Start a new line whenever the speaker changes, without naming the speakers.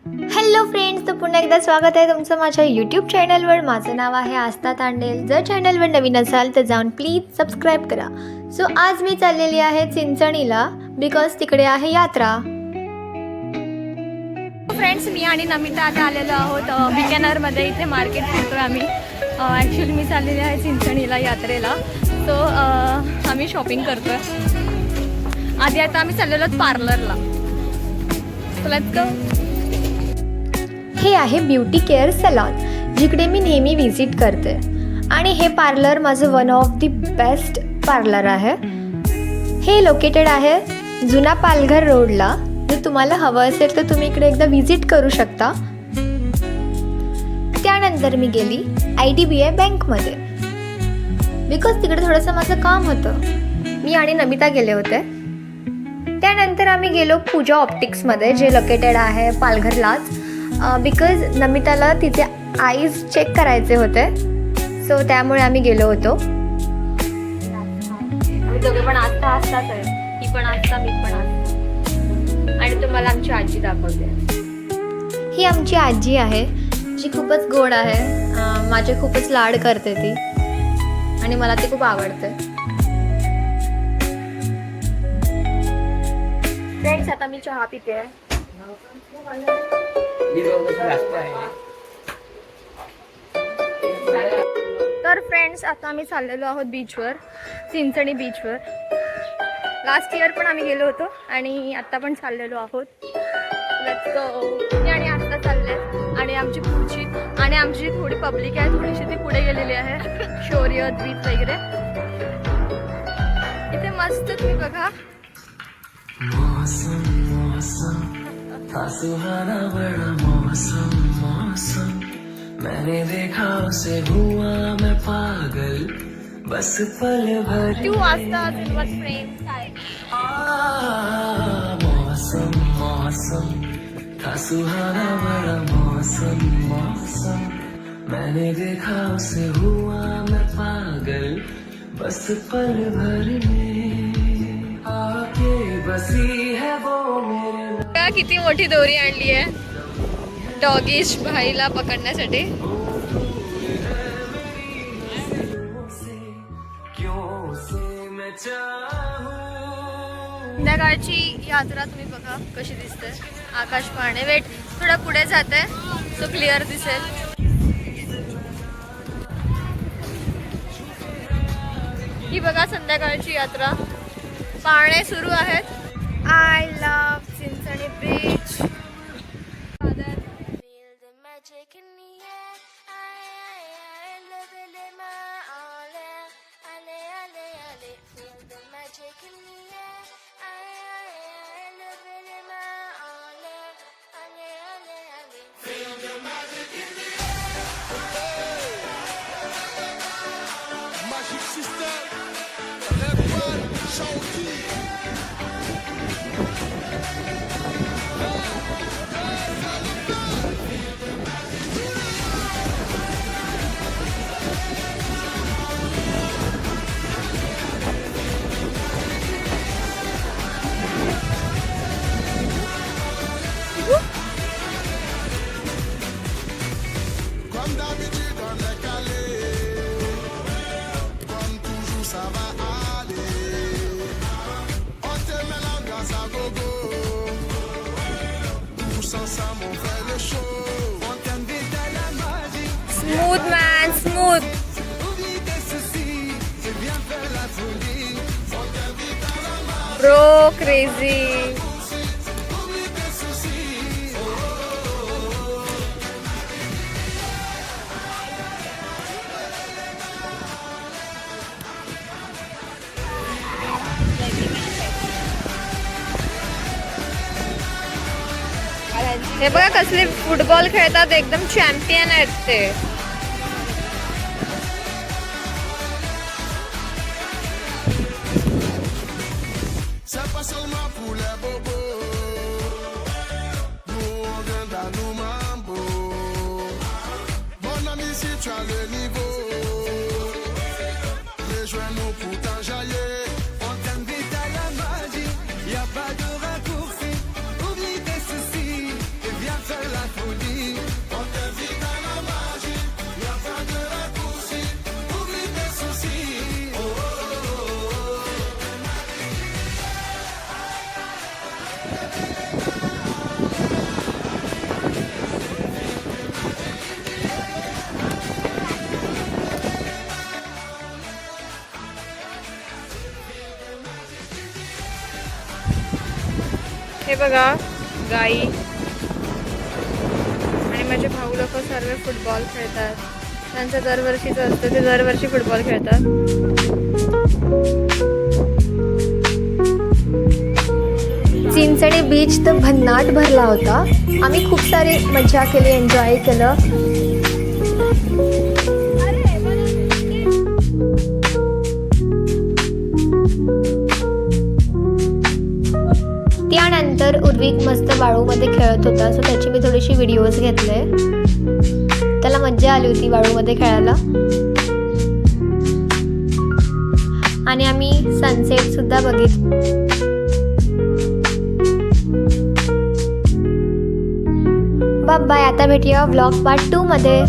Hello friends, तर पुन्हा एकदा स्वागत आहे तुमचं माझ्या यूट्यूब चॅनलवर. माझं नाव आहे आस्था तांडेल. जर चॅनलवर नवीन असाल तर जाऊन प्लीज सबस्क्राईब करा. सो आज मी चाललेली आहे चिंचणीला, बिकॉज तिकडे आहे यात्रा.
फ्रेंड्स, मी आणि नमिता आता आलेलो आहोत बीकानेरमध्ये. इथे मार्केट फिरतो आम्ही. ॲक्च्युली मी चाललेली आहे चिंचणीला यात्रेला. सो आम्ही शॉपिंग करतो आहे. आधी आता आम्ही चाललेलो आहोत पार्लरला. So let's go.
हे आहे ब्युटी केअर सलॉन, जिकडे मी नेहमी व्हिजिट करते. आणि हे पार्लर माझं one of the best parlour आहे. हे लोकेटेड आहे जुना पालघर रोडला. जर तुम्हाला हवं असेल तर तुम्ही इकडे एकदा व्हिजिट करू शकता. त्यानंतर मी गेली IDBI बँकमध्ये, बिकॉज तिकडे थोडंसं माझं काम होतं. मी आणि नमिता गेले होते. त्यानंतर आम्ही गेलो पूजा ऑप्टिक्समध्ये, जे लोकेटेड आहे पालघरलाच. बिकॉज नमिताला तिचे आईज चेक करायचे होते. सो त्यामुळे आम्ही गेलो होतो.
आम्ही दोघे पण आस्ताच आहे. ती पण आस्था, मी पण आस्था. आणि तुम्हाला आमची आजी दाखवते.
ही आमची आजी आहे, जी खूपच गोड आहे. माझे खूपच लाड करते ती, आणि मला ती खूप आवडते.
फ्रेंड्स, आता मी चहा पिते आहे. तर फ्रेंड्स, आता आम्ही चाललेलो आहोत बीचवर, चिंचणी बीचवर. लास्ट इयर पण आम्ही गेलो होतो आणि आत्ता पण चाललेलो आहोत. Let's go. मी आणि आत्ता चालले, आणि आमची पुढची आणि आमची जी थोडी पब्लिक आहे थोडीशी ती पुढे गेलेली आहे. शौर्य द्वीप वगैरे इथे मस्त तुम्ही बघा.
सुहाना बड़ा मौसम मौसम, मैंने देखा उसे हुआ मैं पागल, बस पल भर
2 वाजता सुरुवात फ्रेंड्स आहे.
मौसम मौसम था सुहाना बड़ा मौसम मौसम, मैंने देखा उसे हुआ मैं पागल, बस पल भर में आके बसी है वो मेरे.
किती मोठी दोरी आणली आहे डॉगीश भाईला पकडण्यासाठी. संध्याकाळची यात्रा तुम्ही बघा कशी दिसते. आकाश पाहणे. वेट, थोडा पुढे जाते सो क्लिअर दिसेल. ही बघा संध्याकाळची यात्रा. पाहणे सुरू आहेत. I love Chinchani beach. Smooth man, smooth. Bro crazy. हे बघा कसले फुटबॉल खेळतात. एकदम चॅम्पियन आहेत ते.
Y'a pas de raccourci, oublie tes soucis et viens faire la
बघा गाई आणि माझे भाऊ लोक सर्व फुटबॉल खेळतात. त्यांचं दरवर्षीचं असतं, ते दरवर्षी फुटबॉल खेळतात.
चिंचणी बीच तर भन्नाट भरला होता. आम्ही खूप सारी मजा केली, एन्जॉय केलं. त्यानंतर उर्विक मस्त वाळूमध्ये खेळत होता, सो त्याची मी थोडीशी व्हिडिओज घेतले. त्याला मज्जा आली होती वाळूमध्ये खेळायला. आणि आम्ही सनसेट सुद्धा बघितलं. बाय. आता भेटूया व्लॉग पार्ट 2 मध्ये.